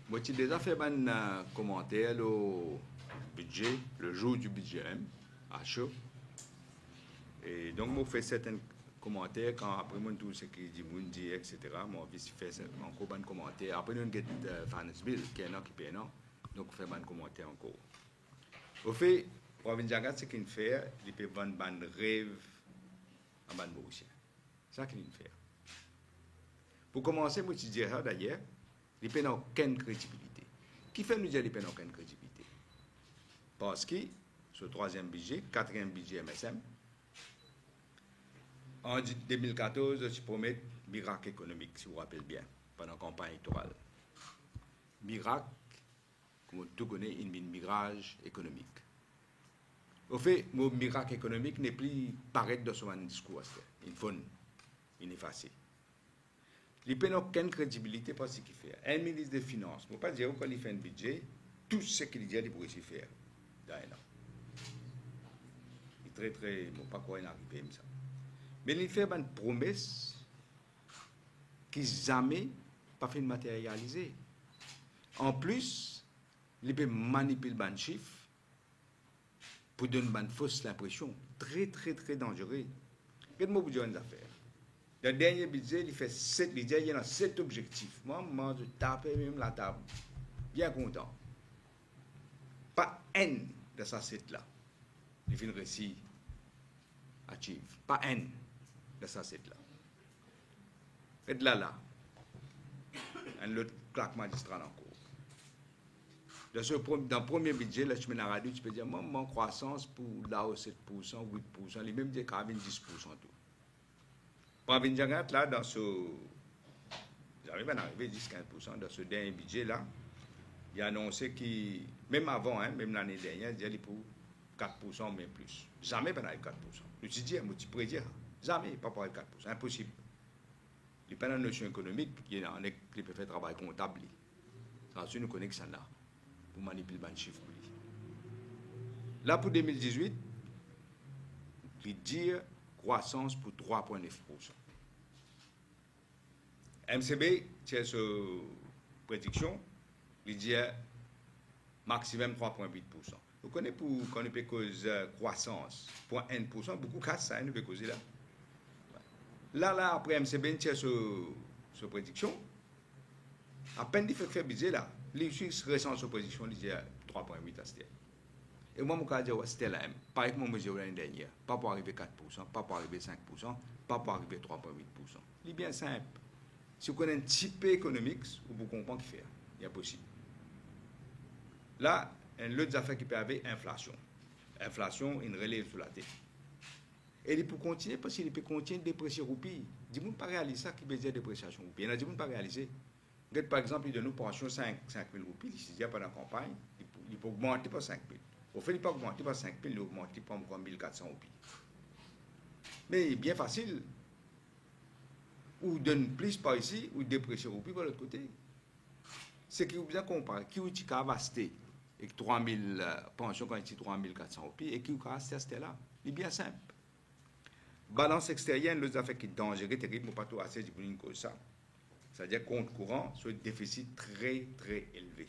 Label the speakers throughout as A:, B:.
A: Moi, j'ai déjà fait un commentaire au budget, le jour du budget même, à chaud. Et donc, moi, fait certains commentaires quand après, moi, tout ce qui dit, moi, dit, etc. Moi, je fais encore un commentaire. Après, nous, get finance bill, qui est un qui paye, non? Donc, on fait un commentaire encore. Au fait, pour venir ce qu'il fait, il peut vendre un rêve à un Mauricien. C'est ça qu'il fait. Pour commencer, moi, je dirais d'ailleurs, il n'a aucune crédibilité. Qui fait nous dire qu'il n'a aucune crédibilité? Parce que ce troisième budget, quatrième budget MSM, en 2014, je promets miracle économique, si vous vous rappelez bien, pendant la campagne électorale. Miracle, comme tout connaît, une mirage économique. Au fait, le miracle économique n'est plus paraître dans son discours. Il faut il est effacé. Il n'a aucune crédibilité pour ce qu'il fait. Un ministre des Finances, je ne peux pas dire quand il fait un budget, tout ce qu'il dit, il pourrait s'y faire dans un an. Il est très, très, je ne sais pas quoi il arrive comme ça. Mais il fait une promesse qui jamais pas fait matérialiser. En plus, il peut manipuler les chiffres pour donner une fausse impression. Très, très, très dangereux. Regardez-moi vous dire une affaire. Le dernier budget, il fait 7, il y a 7 objectifs. Moi, je tape même la table. Bien content. Pas un de ces 7-là. Il fait une récit achieve. Pas un de ces 7-là. Et de là, un autre claque magistral encore. Dans le premier budget, là, tu mets la radio, tu peux dire, moi, mon croissance pour là, 7%, 8%, les mêmes dire qu'il y a 10% tout. Pour venir là, dans ce. J'arrive à arriver 10-15%, dans ce dernier budget-là, il a annoncé qu'il, même avant, hein, même l'année dernière, il dit pour 4% ou même plus. Jamais pas arriver 4%. Je te dis, je pourrais dire, jamais pas pour 4%. Impossible. Il n'y a pas de notion économique, il y en a qui peuvent faire travail comptable. Ça, nous connaissons ça là, pour manipuler les chiffres. Là, pour 2018, il dit croissance pour 3,9%. MCB, c'est sa prédiction, il dit maximum 3,8%. Vous connaissez pour quand on peut causer croissance, 0,1%, beaucoup de cas, ça, nous peut causer là. Là, après MCB, c'est sa prédiction. À peine il fait faire budget là, les chiffres récents de sa prédiction, il dit 3,8 à ce Et moi, je dis, c'était là, pas avec mon mesure l'année dernière, pas pour arriver 4%, pas pour arriver 5%, pas pour arriver 3,8%. C'est bien simple. Si vous connaissez un type économique, vous comprenez qu'il fait. Il y a possible. Là, l'autre affaire qui peut avoir inflation. Inflation, il relève sur la tête. Et il peut continuer parce qu'il peut continuer de déprécier roupies. Dis-moi pas réaliser ça qui veut dire dépréciation roupies. Il y en a dis-moi pas réaliser. Par exemple, il donne une pension 5 000 roupies. Il dit pendant la campagne, il peut augmenter par 5 000. Au fait, il peut augmenter par 5 000, il augmente par encore 1 400 roupies. Mais bien facile. Ou donne plus par ici, ou déprécier roupies par l'autre côté. C'est qu'il faut bien comparer. Qui a vasté avec 3 000 pensions quand il dit 3 400 roupies et qui a resté là. C'est bien simple. Balance extérieure, l'autre affaire qui est dangereuse, terrible, pas tout assez pour une cause ça. C'est-à-dire compte courant sur un déficit très, très élevé.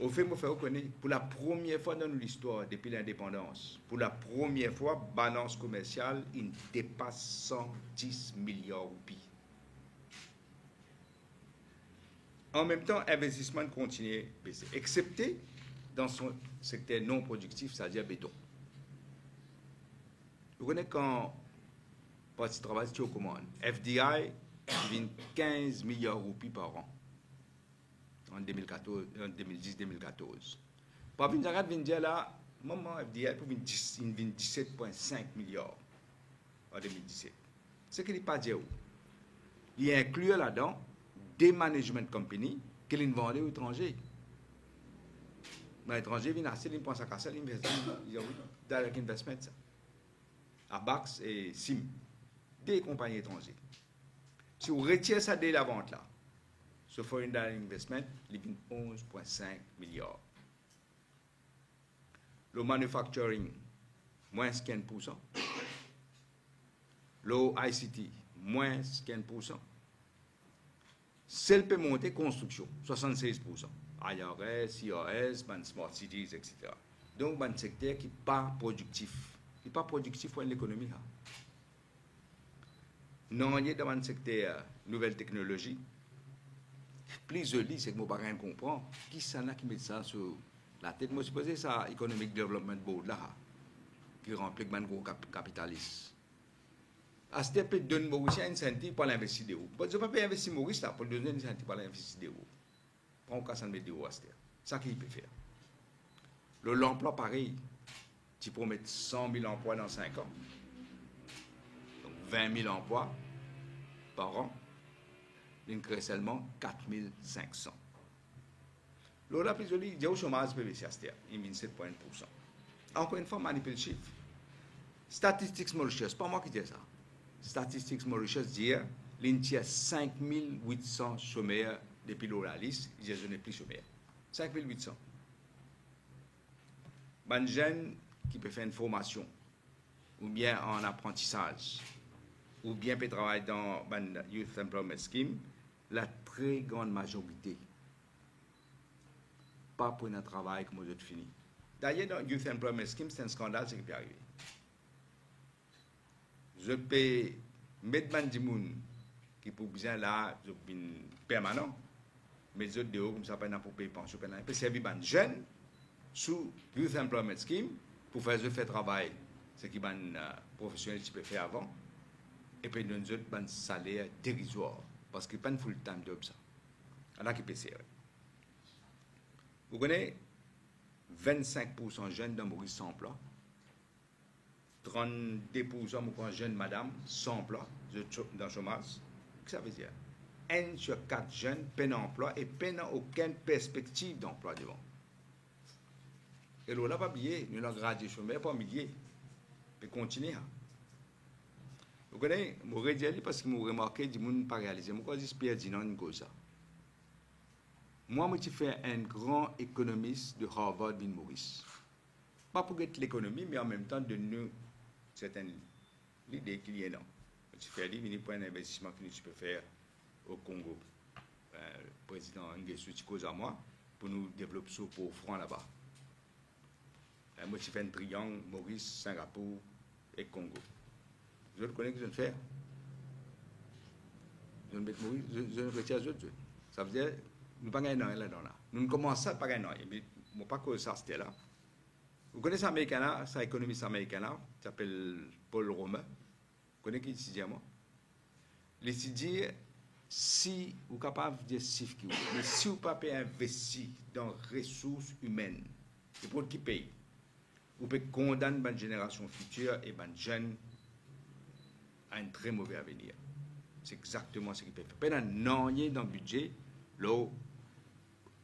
A: Au fait, il faut reconnaître, pour la première fois dans l'histoire, depuis l'indépendance, pour la première fois, balance commerciale, il dépasse 110 milliards de roupies. En même temps, l'investissement continue à baisser, excepté dans son secteur non productif, c'est-à-dire béton. Vous connaissez quand parti travail, c'est au commande. FDI vient 15 milliards de roupies par an en 2010-2014. Pour venir dire là, moment FDI pour venir 17,5 milliards en 2017. Ce qu'il n'est pas dit où. Il y a inclus là-dedans des management companies qu'il vendait aux étrangers. Mais l'étranger vient assez, il pense à casser l'investissement. Il y a direct investment. Abax et Sim, des compagnies étrangères. Si vous retirez ça dès la vente là, ce foreign direct investment, il vient 11,5 milliards. Le manufacturing, moins 15%. Le ICT, moins 15%. Celle peut monter construction, 76%. IRS, IRS, Smart Cities, etc. Donc, un secteur qui n'est pas productif. Il n'est pas productif pour l'économie. Non, il y a dans un secteur nouvelle technologie. Plus je lis, c'est que je ne comprends pas. Qui s'en a qui met ça sur la tête? Moi, je suppose ça, Economic Development Board, là, qui remplit un gros capitaliste. À ce step, donne Maurice un incentive pour l'investir de haut. Je ne peux pas investir Maurice là pour donner un incentive pour l'investir de haut. Prends un cas de mettre de haut à ce step. C'est ça qu'il peut faire. L'emploi, pareil. Tu peux mettre 100 000 emplois dans 5 ans. Donc 20 000 emplois par an. Il crée seulement 4 500. Là, plus joli, il y a au chômage PVC à ce step. Il mine 7,1%. Encore une fois, manipule le chiffre. Statistics Mauritius, pas moi qui dis ça. Statistics Mauritius dit qu'il y a 5 800 chômeurs depuis la liste, ils ne sont plus chômeurs. 5 800. Un jeune qui peut faire une formation, ou bien en apprentissage, ou bien peut travailler dans une Youth Employment Scheme, la très grande majorité, pas pour un travail comme vous êtes fini. D'ailleurs, dans Youth Employment Scheme, c'est un scandale ce qui peut arriver. Je peux mettre des gens qui pour bien là, permanent, mais les autres de haut, comme ça, pour payer pension, je peux servir des jeunes sous Youth Employment Scheme pour faire faire travail, ce qui est professionnel qui peut faire avant, et puis nous autres un salaire dérisoire, parce qu'il n'y a pas de full-time job ça. Alors qui peut servir. Vous connaissez 25% jeunes dans Maurice sans emploi. 32% de jeunes madame sans emploi dans le chômage. Qu'est-ce que ça veut dire? 1 sur 4 jeunes peine emploi et peine aucune perspective d'emploi devant. Et là, on n'a pas oublié, nous avons gradé chômeurs par milliers. Et continuer. Vous connaissez, je vais dire parce que je remarqué que les gens n'ont pas réalisé. Je j'espère dire non, ça. Moi, je suis un grand économiste de Harvard, Bill Maurice. Pas pour être l'économie, mais en même temps de nous certaines l'idée qu'il y a là. Je fais des points d'investissement que tu peux faire au Congo. Le président Nguessu cause à moi pour nous développer ça pour franc là-bas. Moi, je fais un triangle Maurice, Singapour et Congo. Je connais que je ne fais. Je ne retire les autres. Ça veut dire, nous ne pas gagner là-dedans. Nous ne commençons pas à gagner. Mais je ne pas que ça, c'était là. Vous connaissez Américain, c'est un économiste américain, qui s'appelle Paul Romer. Vous connaissez qui étudie à moi? Il étudie si vous êtes capable de dire chiffre qui vous, mais si vous ne pouvez pas investir dans les ressources humaines, et pour qui paye, vous pouvez condamner une génération future et une jeune à un très mauvais avenir. C'est exactement ce qu'il peut faire. Pas dans le budget, les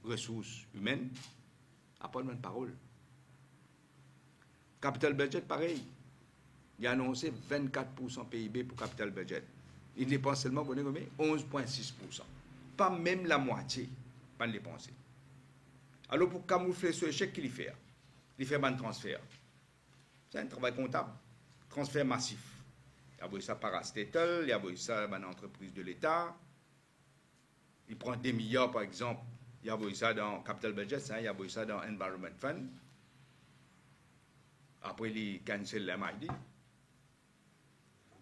A: ressources humaines, à pas de parole. Capital budget, pareil. Il a annoncé 24% PIB pour capital budget. Il dépense seulement 11,6%. Pas même la moitié, pas de dépenser. Alors pour camoufler ce échec, qu'il fait? Il fait un transfert. C'est un travail comptable. Transfert massif. Il y a ça parastatal, il y a ça dans l'entreprise de l'État. Il prend des milliards, par exemple. Il y a ça dans capital budget, il y a ça dans environment fund. Après, il cancelle la MID.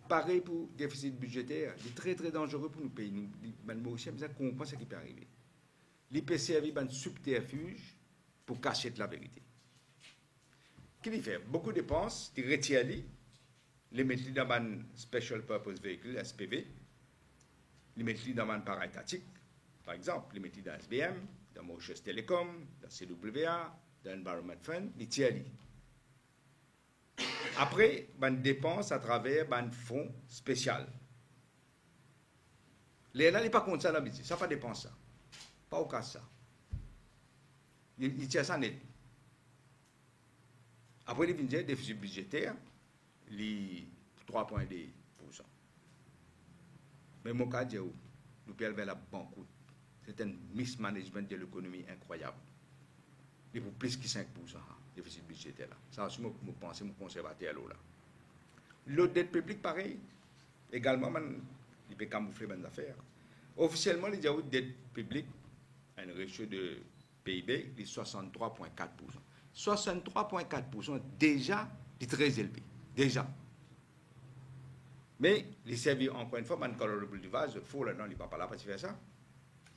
A: Pareil pour le déficit budgétaire. Il est très, très dangereux pour nous payer. Nous, Mauritiens, mais ça comprend ce qui peut arriver. L'IPC a un subterfuge pour cacher la vérité. Qu'il fait? Beaucoup de dépenses, il retire les mettre dans un Special Purpose Vehicle, SPV, les mettre dans un paraétatique, par exemple, les mettre dans SBM, dans Mauritius Telecom, dans CWA, dans Environment Fund, les tire. Après, une dépense à travers un fonds spécial. Les là, il n'est pas contre ça dans le budget. Ça ne pas dépense ça. Pas au cas ça. Il tient ça net. Après, il vient déficit budgétaire, les 3,2%. Mais mon cas, nous pouvons vers la banqueroute. C'est un mismanagement de l'économie incroyable. Il faut plus que 5%. Déficit budgétaire là. Ça, je pense, mon conservateur là. L'autre dette publique, pareil. Également, il peut camoufler mes affaires. Officiellement, les dette publique, un ratio de PIB, de 63,4%. 63,4% déjà, c'est très élevé. Déjà. Mais les services, encore une fois, man colorable device, il faut là, non, il ne va pas là pour faire ça.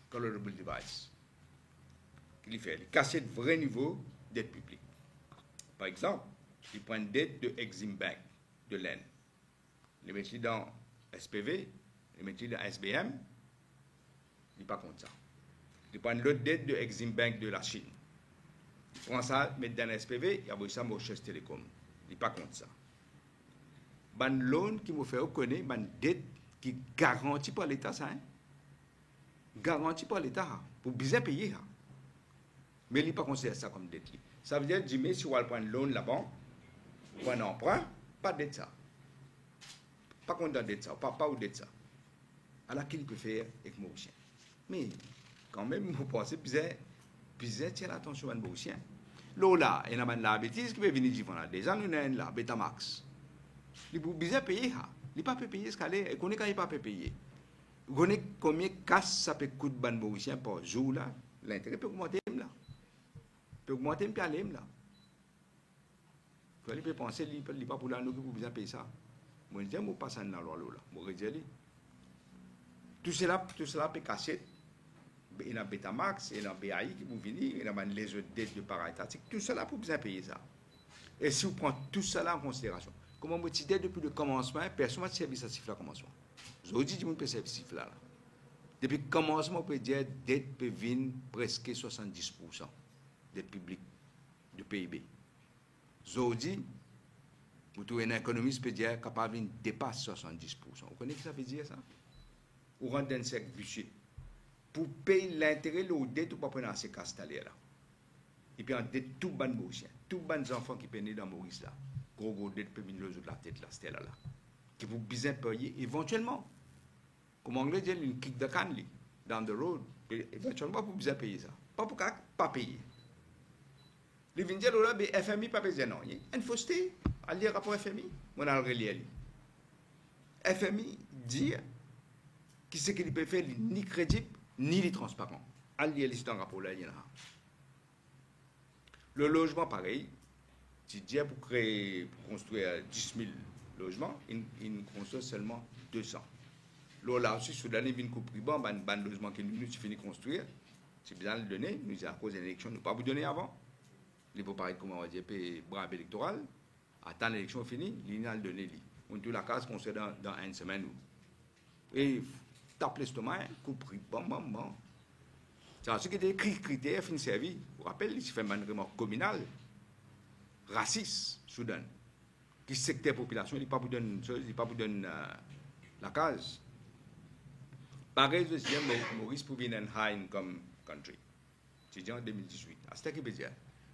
A: Colorable device. Qu'il fait, il casse le vrai niveau dette publique. Par exemple, il prend une dette de Exim Bank de l'Inde. Il met dans SPV, il met dans SBM, il n'est pas contre ça. Il prend l'autre dette de Exim Bank de la Chine. Il prend ça, met dans SPV, il envoie ça à Mauritius Telecom. Il n'est pas contre ça. Ban loan qui me fait reconnaître, ban dette qui garantie par l'État, ça, hein? Garantie par l'État, pour bien payer. Hein? Mais il n'est pas considéré ça comme dette. Ça veut dire, Jimmy, si on va prendre loan là-bas, pour un emprunt, pas de dette ça. Pas contre de dette ça, pas ou dette ça. Alors qu'il peut faire avec Mauricien. Mais, quand même, vous pensez, puis tiens attention à Mauricien. Là, il y a la bêtise qui peut venir dire, déjà, nous avons là, Betamax. Il peut bien payer, il ne peut pas payer ce qu'il est, il connaît quand il ne peut pas payer. Il connaît combien de casse ça peut coûter ban Mauricien par jour, là. L'intérêt peut augmenter, là. Peut augmenter, puis aller, là. Il peut penser, il ne peut pas pour nous pour bien payer ça. Moi, je dis, moi, pas ça dans la loi, là. Moi, je dis, tout cela peut casser. Il y a Betamax, il y a BAI qui vous venir, il y a les autres dettes de paraétatiques. Tout cela pour bien payer ça. Et si vous prenez tout cela en considération, comme on me dit depuis le commencement, personne n'a de service à siffler à commencement. Je dis, je peux service là. Depuis le commencement, on peut dire que la dette peut venir presque 70% dette publique du PIB. Je dis, vous trouvez un économiste peut dire capable de dépasser 70%. Vous connaissez ce que ça veut dire ça? Ou rendre un cercle vicieux. Pour payer l'intérêt de la dette, vous ne pouvez pas prendre ces casse-là. Et puis, en dette, tout ban Mauricien, tout ban enfants qui peuvent dans Maurice là. Gros dette peut venir de la tête là, c'était là. Qui vous bien payer éventuellement. Comme anglais dit, une kick de canne, down the road. Éventuellement, vous bien payer ça. Pas pour pas payer. Les Vindiens, là, le FMI pas payer non. Il y a une fausseté. À lire rapport FMI, on a le relire. FMI dit qui c'est qu'il peut faire ni crédible, ni les transparents. À lire dans le rapport là, il y en a. Le logement, pareil. Si Dieu pour construire 10 000 logements, il construit seulement 200. Là aussi, Soudan, il vient de couper bon, ban logement qui nous finit de construire. C'est bien le donner, nous à cause de l'élection, nous ne pas vous donner avant. Il faut paraître comme on va dire, brave électoral. Attends l'élection finie, il n'a le donné. On tout la case construit dans une semaine. Et tape l'estomac, coupe bon. C'est ce qui était critère, fin servi. Vous vous rappelez, il s'est fait une remarque communale. Raciste, Soudan, qui secteur population, il ne pas vous donner la case. Pareil, je dis, Maurice pour venir en high income country. C'est dit en 2018. À ce qui veut dire,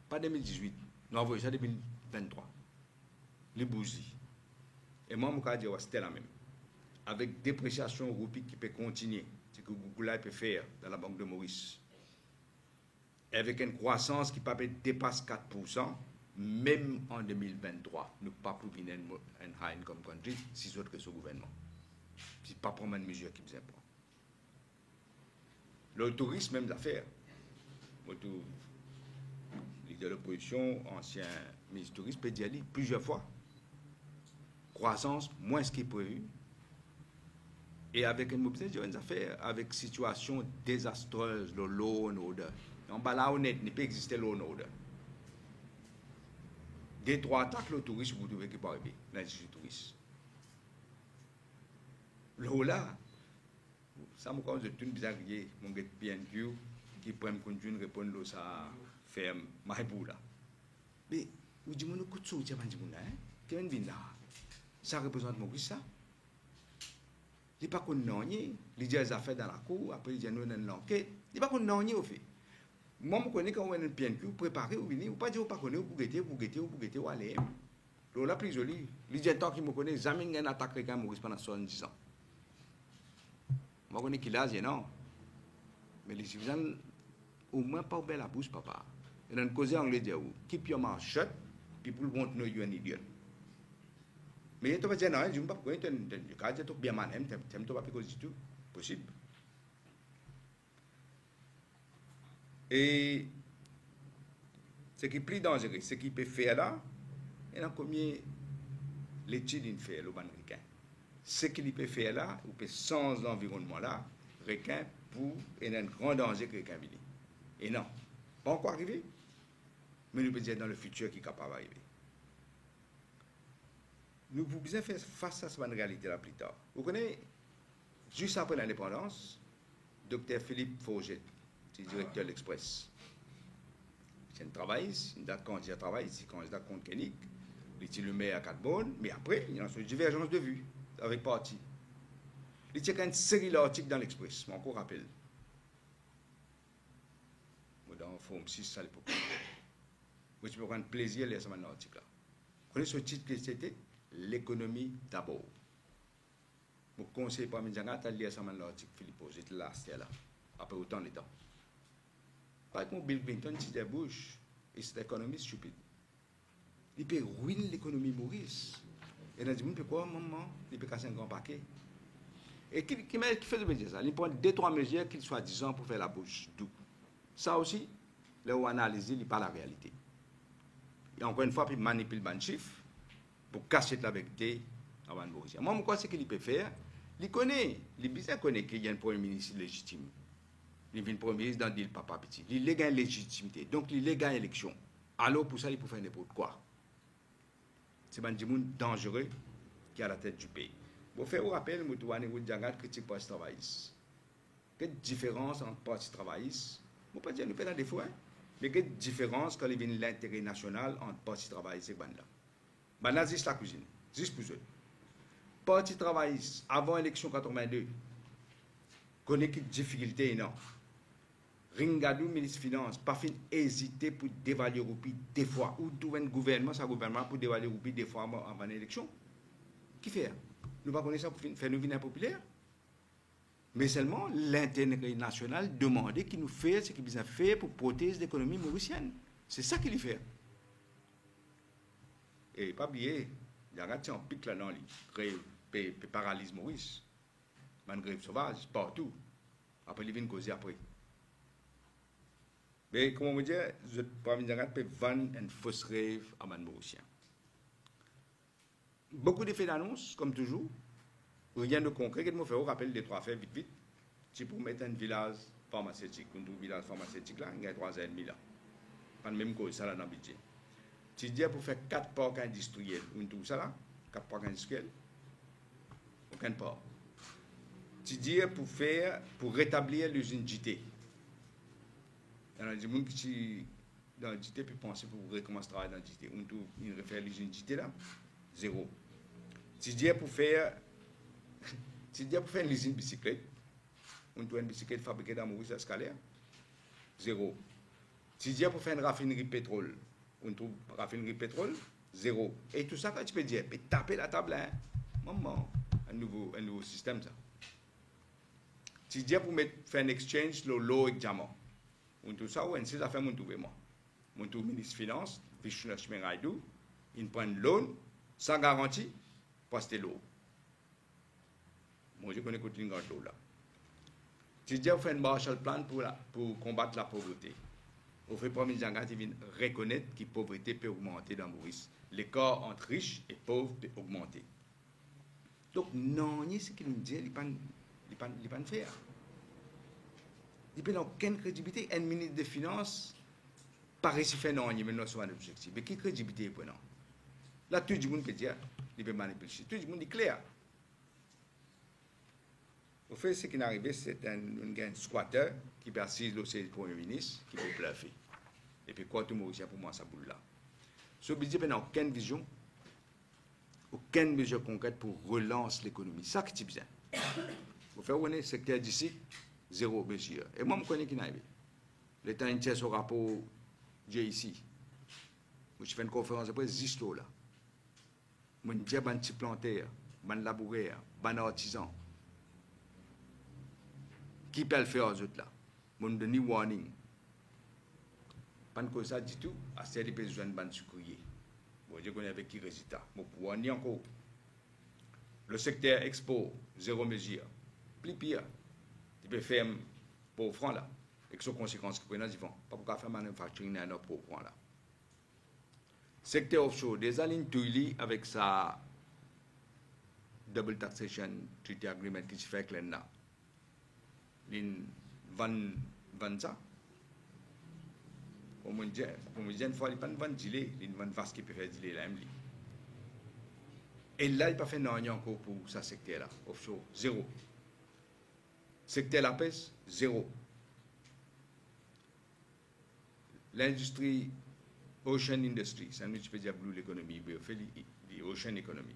A: pas 2018, nous avons ça 2023. Les bougies. Et moi, je dis, c'était la même. Avec dépréciation roupie qui peut continuer, c'est que Google peut faire dans la Banque de Maurice. Et avec une croissance qui peut dépasse 4%, même en 2023, nous ne pouvons pas venir un high income country si autre que ce gouvernement. Ce n'est pas pour une mesure qui nous importe. Le tourisme, même l'affaire. Leader de l'opposition, ancien ministre du tourisme, peut dire plusieurs fois. Croissance, moins ce qui est prévu. Et avec une mobilisation des affaires, avec une situation désastreuse, le law and order. En bas là, honnête, il ne peut exister law and order. Des trois attaques, le tourisme, vous devez qui pas arriver, l'industrie touriste. Là, ça me cause une bizarre mon get PNQ qui prend une répondre à sa ferme, Maïbou là. Mais, vous dites, mon coup de soutien, vous dites, qui vient là? Ça représente mon ça? Il n'est pas qu'on n'a rien, il dit des affaires dans la cour, après il dit nous dans l'enquête, il n'est pas qu'on n'a rien au fait. Moi, je connais quand on est un PNQ, préparé, ou venir, ou pas dire, ou pas connaître, vous guettez, ou aller. La plus jolie, les gens qui me connaissent, jamais une attaque quelqu'un Maurice pendant 70 ans. Moi, je connais qu'il a, non. Mais les gens, au moins, pas ouvert la bouche, papa. Et dans le cause anglais, dit, keep your mouth shut, people won't know you're an idiot. Mais tu vas dire, non, je ne vais pas connaître, tu vas bien mal, tu ne vas pas cause du tout, possible. Et ce qui est plus dangereux, ce qu'il peut faire là, il y a combien l'étude qu'il fait, le ban requin. Ce qu'il peut faire là, ou peut sans l'environnement là, requin pour il y a un grand danger que requin vient. Et non, pas encore arrivé, mais nous pouvons dire dans le futur qui est capable d'arriver. Nous pouvons bien faire face à cette réalité là plus tard. Vous connaissez, juste après l'indépendance, Dr Philippe Forget, directeur de l'Express, il travaille, il a candidat travail, il candidat contre Kénic, il le met à 4 bonnes, mais après, il y a une divergence de vue avec parti. Il y a une série d'articles dans l'Express, je m'en rappelle. Dans Forum 6 à l'époque. Moi, je me prends plaisir à lire ce article-là. Vous connaissez ce titre que c'était? L'économie d'abord. Je vous conseille pas de lire ce article, Philippe, j'étais là, c'était là, après autant de temps. Par exemple, Bill Clinton disait Bush, et c'est économiste stupide. Il peut ruiner l'économie Maurice. Et dans le monde, pourquoi, maman, il peut casser un grand paquet. Et qui fait de dire ça? Il prend 2-3 mesures qu'il soit disant pour faire la bouche doux. Ça aussi, là où on analyse, il n'est pas la réalité. Et encore une fois, il manipule les chiffres pour cacher la vérité avant de mourir. Moi, je crois que ce qu'il peut faire, il connaît, il bien connaît qu'il y a un premier ministre légitime. Il vient premier ministre dans le deal papa petit. Il a une légitimité. Donc, il a une élection. Alors, pour ça, il peut faire n'importe quoi. C'est un monde dangereux qui est à la tête du pays. Pour faire un rappel, je vais critique parti travailliste. Quelle différence entre parti travailliste? Je ne peux pas dire que nous faisons des défauts, mais quelle différence quand il vient de l'intérêt national entre parti travailliste et bande là? Bande là, juste la cuisine, juste pour eux. Parti travailliste, avant l'élection 82, connaît quelle difficulté énorme. Ringadou, ministre des Finances, pas fin hésiter pour dévaluer le roupier des fois, ou tout un gouvernement, ça gouvernement pour dévaluer le roupier des fois avant l'élection. Qui fait? Nous ne connaissons pas ça pour faire nous venir populaire. Mais seulement l'intérêt national demandait qu'il nous fasse ce qu'il a fait pour protéger l'économie mauricienne. C'est ça qu'il fait. Et pas oublier, il y a un pic là dans les grève, paralyse Maurice. Une grève sauvage, partout. Après, il vient causer après. Mais comme on me dit, je peux vendre un fausse rêve à man mauricien. Beaucoup d'effets d'annonce, comme toujours. Rien de concret. Qu'est-ce que je fais? On rappelle les 3 faits vite. C'est pour mettre un village pharmaceutique. Un village pharmaceutique là, il y a 3,5 là. Pas le même cause, ça là dans le budget. Tu dis pour faire 4 parcs industriels. On trouve ça là? 4 parcs industriels. Aucun port. Tu dis pour rétablir l'usine JT. Il y a des gens qui dans le JT peuvent penser pour recommencer à travailler dans le JT. On trouve une réfère l'usine JT là? 0. Tu dis pour faire une usine bicyclette, on trouve une bicyclette fabriquée dans Maurice Escalaire, 0. Tu dis pour faire une raffinerie pétrole, on trouve raffinerie pétrole, 0. Et tout ça, quand tu peux dire, taper la table, hein, maman, un nouveau système, ça. Tu dis pour faire un exchange, l'eau et le diamant, on trouve ça, ou ça fait mon trouver moi. Mon trouve ministre des Finances, Vishnu Shmeraidou, il prend une loan, sans garantie, pour acheter l'eau. Moi, je connais que tu as l'eau là. Tu dis, on fait un Marshall Plan pour combattre la pauvreté. On fait premier jangat, il vient reconnaître que la pauvreté peut augmenter dans Maurice. L'écart entre riches et pauvres peut augmenter. Donc, non, ce qu'il nous dit, il ne peut pas faire. Il n'a aucune crédibilité. Un ministre des Finances paraît si fait non, il met non sur un objectif. Mais quelle crédibilité est non? Là, tout le monde peut dire, il peut manipuler. Tout le monde est clair. Au fait, ce qui est arrivé, c'est un squatter qui persiste le Premier ministre, qui peut bluffer. Et puis, quoi, tout le monde pour moi, ça boule là. Ce budget n'a aucune vision, aucune mesure concrète pour relancer l'économie. Ça qui est bien. Au fait, on est secteur d'ici, 0 mesure. Et moi, je connais qui est arrivé. L'État entier ce rapport, j'ai ici. Je fais une conférence après, 10 là. Je dis, ban petit planteur, ban laboureur, ban artisan. Qui peut le faire aux autres là? Je donne ni warning. Pas de ça du tout, à celle qui peut besoin de ban sucrier. Bon, je connais avec qui résultat. Bon, warning encore. Le secteur expo, 0 mesure. Plus pire. Tu peux faire pour francs là. avec ses conséquences qui prennent, ils vont pas pour faire manufacturing dans notre propre là. Secteur offshore, des lignes Touili avec sa double taxation treaty agreement qui se fait avec l'ENA. Ligne 20 ça. Pour me dire, une fois, il n'y a pas de delay, il y a une vaste qui peut faire delay là. Et là, il n'y a pas fait rien encore pour ce secteur-là, offshore, zéro. Secteur la pêche, zéro. L'industrie, ocean industry, ça ne peut dire blue l'économie, mais fait l'ocean economy.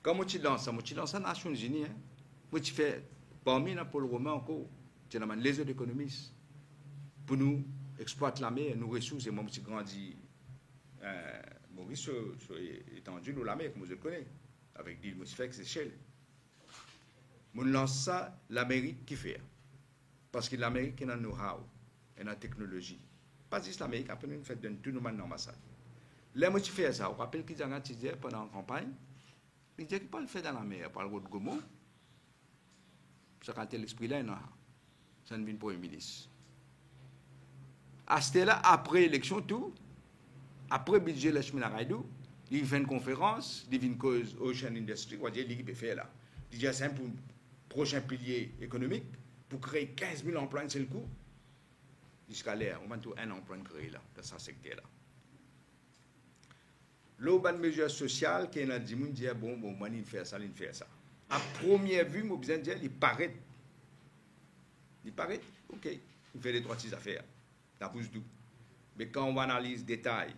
A: Quand moi tu lances ça, Nations Unies, moi tu fais, parmi les pôles romains encore, tu as les autres économistes pour nous exploiter la mer, nos ressources, et moi je grandis, Maurice étendu dans la mer, comme vous le connaissez, avec l'île Mosfex et Shell. On lance ça, l'Amérique qui fait. Parce que l'Amérique a un know-how, a une technologie. Pas juste l'Amérique, après nous faisons tout le monde dans l'ambassade. Là, moi, tu fais ça. On rappelle qu'ils ont dit pendant la campagne, ils disaient qu'ils ne peuvent pas le faire dans la mer, par le route de Gomo. Ça, quand l'esprit là, ça ne vient pas au ministre. À ce là après l'élection, tout, après le budget de la chemin à Raidou, il fait une conférence, il fait une cause Ocean Industry, on va dire, il peut faire là. Il dit, c'est pour le prochain pilier économique, pour créer 15 000 emplois, c'est le coup. Jusqu'à l'air, on va tout un emploi créé là, dans ce secteur-là. L'autre mesure sociale, qui a dit, on dit, bon, moi, il fait ça, il fait ça. À première vue, moi, besoin de dire, il paraît, ok, il fait les trois petites affaires, la bouche doux. Mais quand on analyse détail,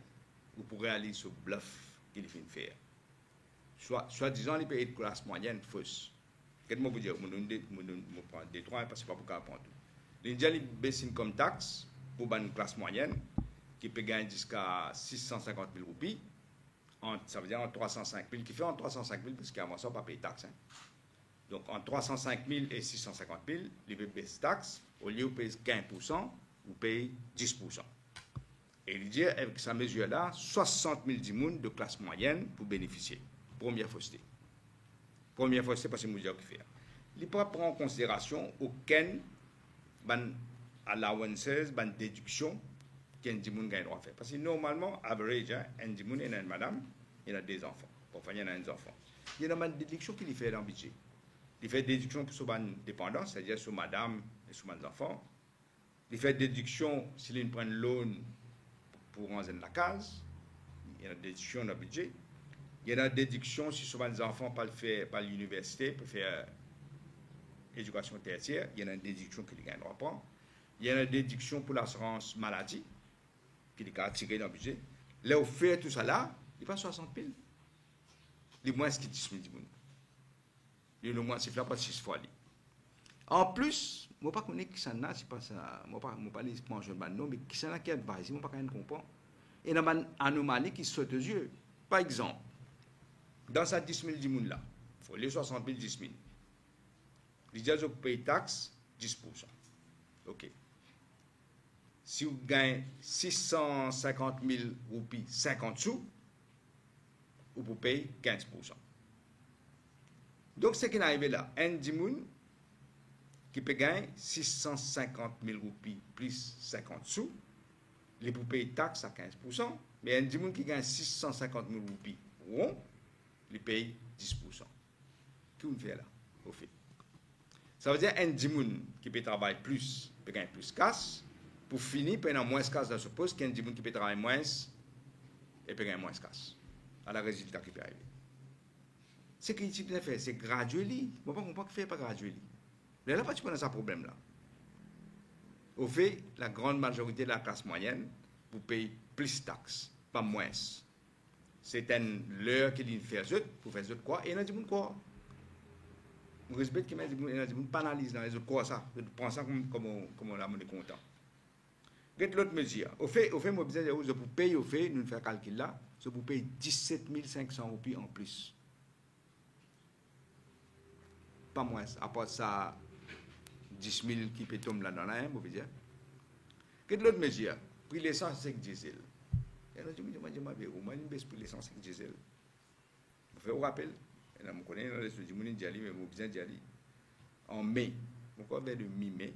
A: vous pourrez aller sur bluff qu'il fait faire. Soit disant, il paye de classe moyenne fausse. Qu'est-ce que je veux dire? Je prends des trois parce que c'est pas pour qu'on apprend tout. L'India, il baisse comme taxe pour une classe moyenne qui peut gagner jusqu'à 650 000 roupies. Ça veut dire en 305 000, qui fait en 305 000 parce qu'avant ça, on ne peut pas payer taxe. Hein. Donc, en 305 000 et 650 000, il peut baisser taxe. Au lieu de payer 15%, vous payez 10%. Et il dit, avec sa mesure-là, 60 000 dimoun de classe moyenne pour bénéficier. Première fausseté. Première fausseté parce que c'est Moudia qui fait. Il ne peut pas prendre en considération aucune allowances, déduction qu'un dimoun gagne droit à faire. Parce que normalement, average, un dimoun, il y a une madame, il y a des enfants. Enfin, il y en a des enfants. Il y a une déduction qu'il fait dans le budget. Il fait déduction pour son dépendance, c'est-à-dire sur madame et sur mes enfants. Il fait déduction s'il prend loan pour rentrer dans la case. Il y a une déduction dans le budget. Il y a une déduction si souvent les enfants pas le faire par l'université pour faire éducation tertiaire. Il y a une déduction qu'il gagne droit à prendre. Il y a une déduction pour l'assurance maladie qu'il a tiré dans le budget. Là, au fait tout ça là, il passe 60 000. Les moins qui 10 000 dimoun. Il y a le moins, c'est là pas 6 fois. En plus, je ne sais pas qui ça n'a, c'est pas ça. Je ne sais pas les manger le non, mais qui ça n'a qui advise, je ne sais pas comprendre. Et il y a une anomalie qui saute aux yeux. Par exemple, dans ces 10 000 dimoun là, il faut les 60 000, 10 000. Les gens qui payent taxe, 10%. OK. Si vous gagnez 650 000 roupies, 50 sous, vous payez 15%. Donc, ce qui est arrivé là, un dimoun qui peut gagner 650 000 roupies plus 50 sous, il peut payer taxe à 15%, mais un dimoun qui gagne 650 000 roupies rond, il paye 10%. Qu'est-ce qu'on fait là, au fait? Ça veut dire un dimoun qui peut travailler plus, peut gagner plus casse, pour finir, peut gagner moins casse dans ce poste qu'un dimoun qui peut travailler moins et peut gagner moins casse. À la résultat qui peut arriver. Ce qu'il type de faire, c'est gradually. Je ne comprends pas qu'il ne fait pas gradually. Mais là, pas tu prends ce problème-là. Au fait, la grande majorité de la classe moyenne, vous payez plus de taxes, pas moins. C'est une l'heure qu'il fait pour faire quoi, et il y a des gens quoi. Je respecte qu'il y a des gens qui banalisent dans les autres quoi ça. Je prends ça comme la monnaie content. Get l'autre mesure. Au fait, moi, besoin de pour payer, au fait, nous faisons calcul là, c'est pour payer 17 500 roupies en plus. Pas moins. À part ça, 10 000 qui peut tomber là dans la on veut dire. Quelle autre mesure? Prix l'essence avec diesel. Et là, je me dis, moi, une baisse pour l'essence avec diesel. Je fais au rappel. Et là, je connais, je dis, mais je besoin d'y aller. En mai, encore vers le mi-mai,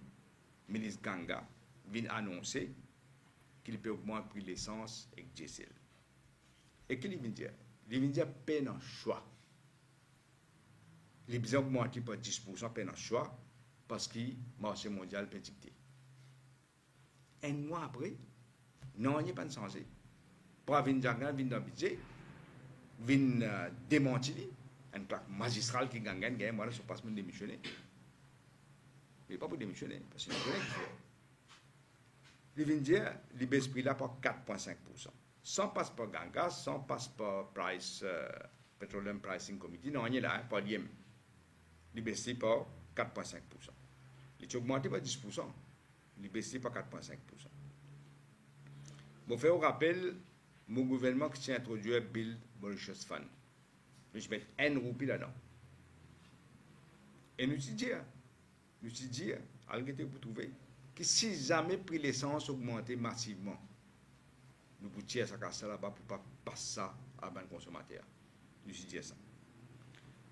A: ministre Ganga, vient annoncer qu'il peut augmenter le prix de l'essence et le diesel. Et qu'il vient dire? Il vient dire peine en choix. Il vient augmenter par 10% peine en choix parce que le marché mondial peut dicter. Un mois après, non, il n'y a pas de changé. Pour venir dans le budget, vient démentir, un plaque magistral qui gagne, moi, je ne passe pas démissionner. Il n'est pas pour démissionner, parce que c'est le qui fait. Il vient dire, il baisse prix là par 4,5%. Sans passe par Ganga, sans passe par Price, Petroleum Pricing Committee, non, il est là, pas l'IM. Il baisse par 4,5%. Il est augmenté par 10%. Il baisse par 4,5%. Bon, faire un rappel, mon gouvernement qui s'est introduit Build Mauritius Fund. Je mets 1 roupie là-dedans. Et nous disons, pour trouver, que si jamais le prix de l'essence augmentait massivement, nous pouvons tirer ça là-bas pour ne pas passer ça à un consommateur. Nous disons ça.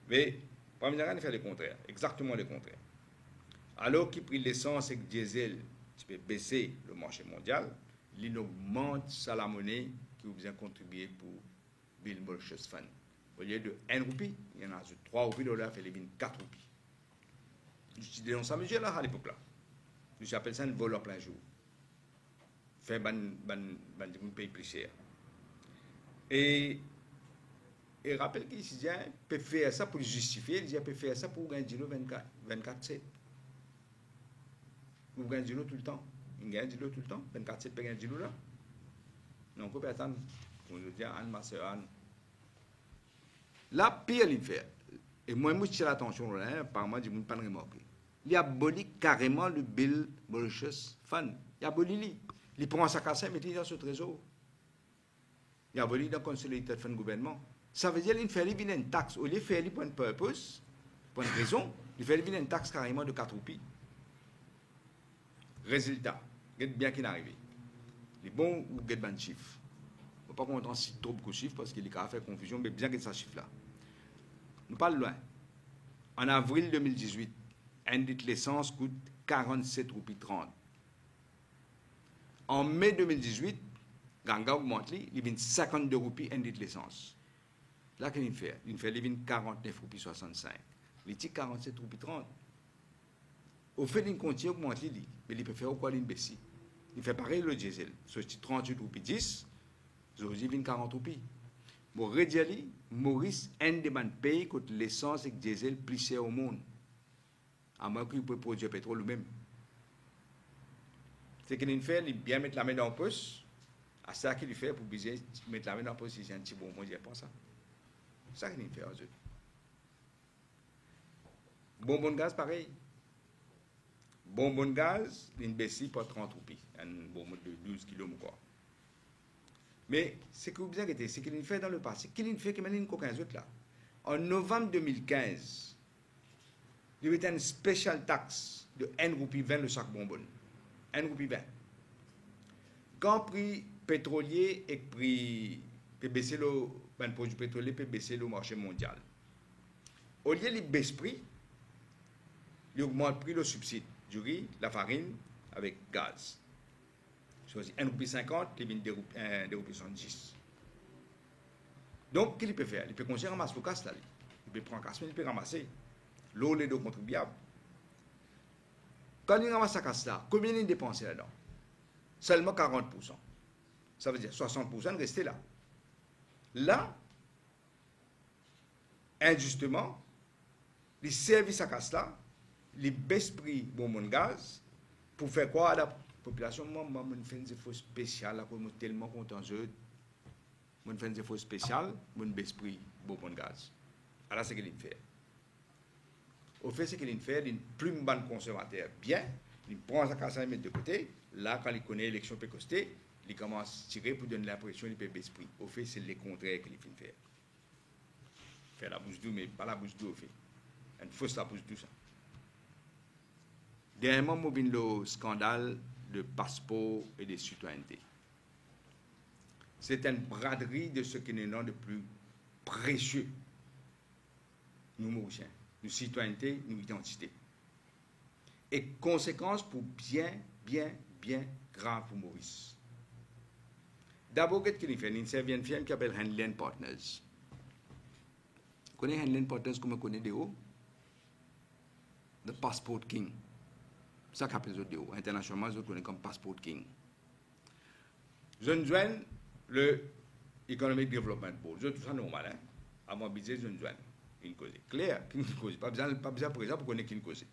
A: Mais, parmi les gens, on fait le contraire, exactement le contraire. Alors que le prix de l'essence et le diesel peut baisser le marché mondial, il augmente la monnaie qui vous a contribué pour Build Mauritius Fund. Au lieu de 1 roupie, il y en a 3 roupies, $, fait les 4 roupies. Je dis dans sa mesure là, à l'époque là. J'appelle ça un vol en plein jour. Fait ban pays plus cher. Et rappelle qu'il peut faire ça pour justifier, il peut faire ça pour gagner 24/7. Vous gagnez tout le temps. Vous gagnez tout le temps. 24/7 peut gagner là. Donc, on peut attendre. On nous dit, Anne, ma soeur, Anne. Là, pire, il fait. Et moi, je tire l'attention là, par moi, je ne peux pas le remarquer. Il a aboli carrément le Build Mauritius Fund. Il a aboli lui. Il prend sa casse et met dans ce trésor. Il a aboli dans le Consolidated Fund gouvernement. Ça veut dire qu'il fait une taxe. Au lieu de faire pour une purpose, pour une raison, il fait une taxe carrément de 4 roupies. Résultat, regarde bien qu'il est arrivé. Les bons ou get ban chiffre. On ne va pas compter si trop beaucoup de chiffres parce qu'il a fait confusion, mais bien que ça chiffre là. Nous parlons loin. En avril 2018, un litre d'essence coûte 47 roupies 30. En mai 2018, Ganga augmente, il vient 52 roupies un litre d'essence. Là, qu'est-ce qu'il fait? Il fait 49 roupies 65. Il dit 47 roupies 30. Au fait, il continue à augmenter, mais il peut faire quoi? Il baisse. Il fait pareil le diesel. C'est 38 roupies 10, il vient 40 roupies. Bon, redire, Maurice, un des pays contre l'essence et le diesel plus cher au monde. À moins qu'il peut produire le pétrole lui-même. C'est qu'il fait, il bien mettre la main dans le poche. À ça qu'il fait pour bien mettre la main dans le poche, c'est un petit bonbon, il pas ça. C'est ça qu'il fait aux autres. Bonbon de gaz, pareil. Bonbon de gaz, il baisse par 30 roupies. Un bonbon de 12 kg ou quoi. Mais ce que vous avez dit, c'est qu'il fait dans le passé. Qu'il fait qu'il mène une coquin autre là. En novembre 2015, il y avait une spéciale taxe de 1 roupie 20 le sac bonbon. 1 roupie 20. Quand le prix pétrolier et le prix peut baisser le produit pétrolier peut baisser le marché mondial. Au lieu de baisser le prix, il augmente le prix le subside du riz, la farine avec gaz. Soit 1 roupie 50, il vient 2 roupies 70. Donc, qu'est-ce qu'il peut faire? Il peut continuer à ramasser le casse là. Il peut prendre le casse, mais il peut ramasser. L'eau, les deux contribuables. Quand il ramasse sa casse là, combien il dépense là-dedans? Seulement 40%. Ça veut dire 60% de rester là. Là, injustement, les services à casse là, les baissent prix bonbon de gaz pour faire quoi à la population? Moi, je fais des efforts spéciaux là, je suis tellement content. Je fais des efforts spéciaux, je baisse prix bonbon de gaz. Alors, c'est ce qu'il fait. Au fait, c'est qu'il fait une plus bonne consommateur bien, il prend sa casse à mettre de côté. Là, quand il connaît l'élection peut coster, il commence à tirer pour donner l'impression qu'il peut baisser prix. Au fait, c'est le contraire qu'il fait faire. Faire la bouche douce, mais pas la bouche douce, au fait. Une fausse la bouche douce. Dernièrement, il y a le scandale de passeport et de citoyenneté. C'est une braderie de ce qui est le plus précieux. Nous, Mauriciens. Nous, citoyenneté, nous, identité. et conséquences pour bien grave pour Maurice. D'abord, qu'est-ce qu'il fait? Il servi une firme qui s'appelle Henley Partners. Vous connaissez Henley Partners comme on connaît de haut? The Passport King. C'est ça qu'on appelle de haut. Internationalement, je connais comme Passport King. Je ne joigne le Economic Development Board. C'est tout ça normal, hein? À mon budget, je ne joigne. Une cause. Claire, une cause. Pas besoin pour ça pour connaître une cause.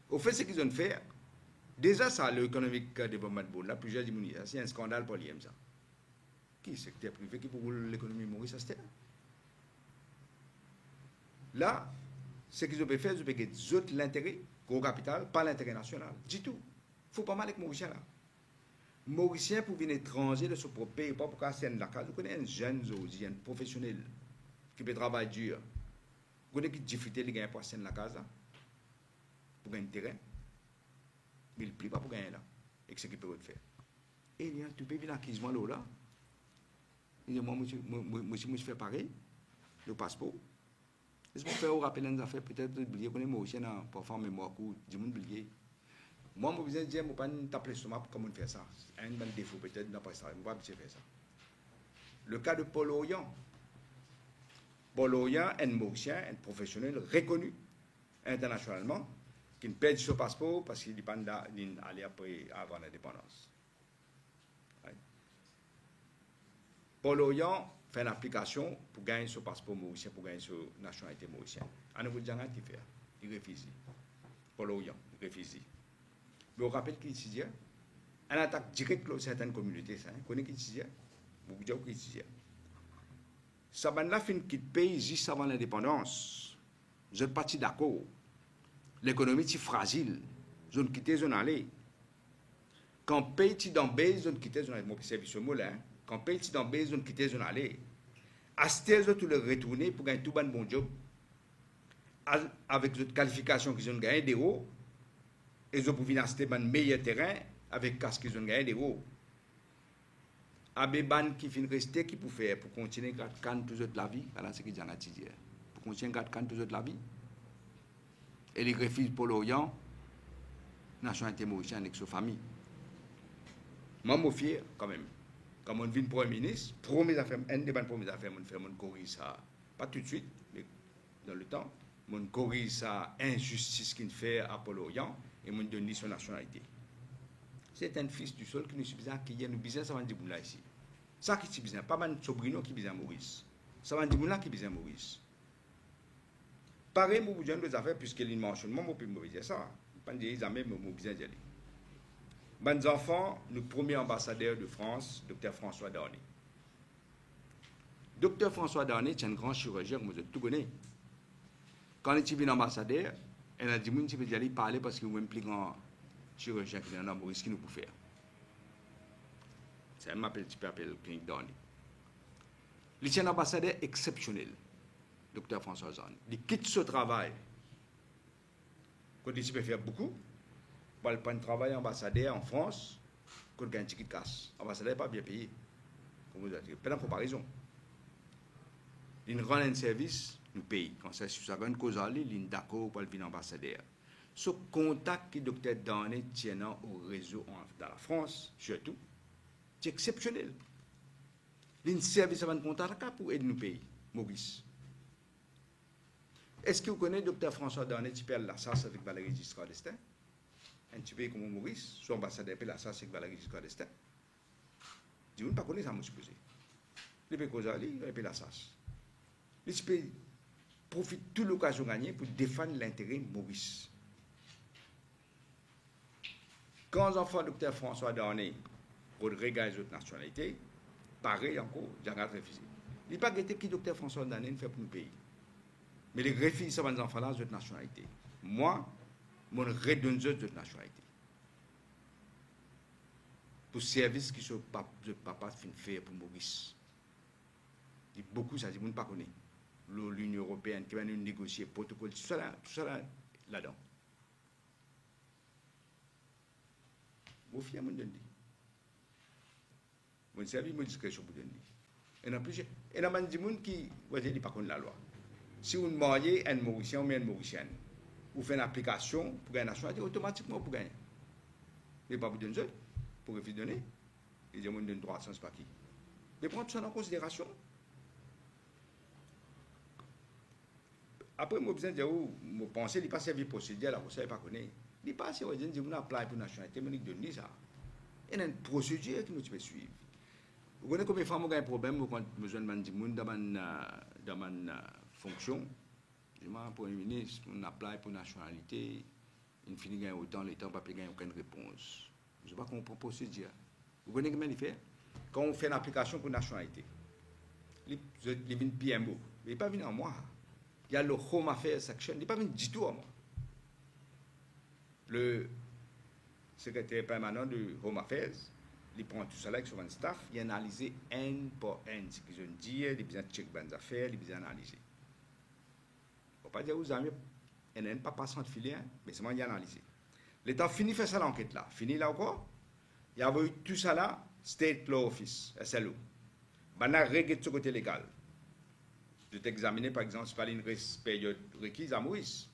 A: Au fait, ce qu'ils ont fait, déjà ça, le Economic Development Board, là, plusieurs disent, c'est un scandale pour l'IM, ça. Qui est le secteur privé qui pour l'économie Maurice, ça c'était? Là, ce qu'ils ont fait, ils ont fait l'intérêt, gros capital, pas l'intérêt national. Du tout. Il ne faut pas mal avec Mauricien, là. Mauricien, pour venir étranger de son propre pays, pas pour casser la case. Vous connaissez un jeune, un professionnel, qui peut travailler dur. Vous connaissez qui difficulté de gagner pour casser la case, là? Pour gagner un terrain. Mais il ne plie pas pour gagner là. Et ce qu'il peut faire. Et il y a tout pays l'acquisition là. Il dit, moi, je fais pareil, le passeport. Est-ce que vous faites rappeler une affaire, peut-être oublier qu'on est Mauricien, parfois en mémoire court, du monde oublié. Moi, je vous dis, je ne vais pas taper le stomac comme on fait ça. C'est un bon défaut, peut-être, d'après ça. Je ne vais pas faire ça. Le cas de Paul Orient. Paul Orient, un Mauricien, un professionnel reconnu internationalement, qui ne perd son passeport parce qu'il dépend d'aller après avant l'indépendance. Paul Orient fait une application pour gagner son passeport mauricien, pour gagner sa nationalité mauricienne. À nouveau, il fait. Il refuse. Paul Orient, il refuse. Mais on rappelle qu'il dit, une attaque directe sur certaines communautés, ça, on connaît qu'il dit, beaucoup de gens qui disent. Ça va là fin quitte pays juste avant l'indépendance. Je suis parti d'accord. L'économie est fragile. Je ne quitte, je n'allais. Quand pays est dans base, je ne quitte, je n'allais. Moi, c'est ce mot-là. Quand pays est dans base, je ne quitte, je n'allais. À ce temps, je le retourner pour gagner tout bon job. Avec les qualifications qu'ils ont gagné des hauts. Et je pouvais acheter un meilleur terrain avec ce qu'ils ont gagné des hauts. Abéban qui finit rester, qui peut faire pour continuer à gagner toute la vie. Voilà ce qu'ils ont dit. Pour continuer à gagner toute la vie. Et les refusent pour l'Orient, nationalité mauricienne avec sa famille. Moi, je suis fier quand même. Quand on vient Premier ministre, un des premières affaires, on corrige ça. Pas tout de suite, mais dans le temps. On corrige ça injustice qu'il fait à Paul Orient et on donne son nationalité. C'est un fils du sol qui nous suffit qui est nous business avant de dire là ici. Ça qui est business, pas mal sobrino qui business Maurice. Ça va dire là qui business Maurice. Pareil, moi, je des affaires, puisque les mentionnements, moi, je peux dire ça. Je ne peux pas dire jamais, mais je bien d'y aller. Mes enfants, le premier ambassadeur de France, Dr François Darnay. Dr François Darnay, c'est un grand chirurgien, moi, je tout connais. Quand il est venu ambassadeur, il a dit, moi, je peux y aller parler parce qu'il y a un plus grand chirurgien qui est en Maurice qui nous peut faire. C'est un appel, tu peux appeler clinique Darnay. Il est un ambassadeur exceptionnel. Dr François Darnay. Il quitte ce travail. Quand il peut faire beaucoup, il peut pas travailler ambassadeur en France, quand il gagne un ticket de casse. Ambassadeur n'est pas bien payé. Comme vous avez pas de comparaison. Il rend un service, nous paye. Quand c'est sur sa cause, il est d'accord pour le ambassadeur. Ce contact que Dr Darnay tient au réseau dans la France, surtout, c'est exceptionnel. Il y a un service avant de contact pour aider nous payer, Maurice. Est-ce que vous connaissez Dr François Darnay qui perd la SAS avec Valéry Giscard d'Estaing? Un petit pays comme Maurice, son ambassadeur perd la SAS avec Valéry Giscard d'Estaing. Je ne sais pas connaître ça, je suppose. Les pays comme ça, il perd la SAS. Les pays profitent de toute l'occasion gagnée pour défendre l'intérêt Maurice. Quand les enfants de Dr François Darnay regardent les autres nationalités, pareil encore, j'ai refusé. Il n'y a pas guetté qui Dr François Darnay fait pour nous payer. Mais les refus, ça va nous enfants là, d'autres nationalités. Moi, je redonne d'autres nationalités. Pour service qui sont papa fait pour Maurice. Il y a beaucoup, ça dit, je ne pas connaître. L'Union européenne qui va nous négocier protocole, tout ça là-dedans. Vous fiez à mon donné. Mon service, mon discrétion pour donner. Et en plus, il y a des gens qui ne pas connaître la loi. Si vous mariez un Mauricien ou une Mauricienne, ou fait une application pour gagner la nationalité, automatiquement pour gagner. Mais pas pour donner, pour refuser de donner. Ils disent, on donne 300, c'est pas qui. Mais prendre ça en considération. Après, moi, besoin de dire, je pense qu'il n'est pas servi procédure, là, vous ne savez pas connaître. Il n'est pas servi, je dis, on apply pour la nationalité, mais on donne ça. Il y a une procédure que nous devons suivre. Vous connaissez combien de fois, on a un problème quand besoin de dire, dans ma fonction, je dis, Premier ministre, on apply pour la nationalité, il finit de gagner autant, l'État n'a pas gagné aucune réponse. Je ne sais pas comment on peut procédure. Vous connaissez comment il fait? Quand on fait une application pour la nationalité, il vient PMO, il n'est pas venu à moi. Il y a le Home Affairs Section, il n'est pas venu du tout à moi. Le secrétaire permanent du Home Affairs, il prend tout ça avec son staff, il analyse N par N, ce qu'ils ont dit, il besoin de checker les affaires, il besoin d'analyser. Il ne faut pas dire aux amis, il n'est pas passant de filet, mais c'est moi qui ai analysé. L'État finit de faire ça l'enquête là, fini là encore, il y a eu tout ça là, State Law Office, SLO. On a réglé ce côté légal. Je t'ai examiné, par exemple, si pas une période requise à Maurice.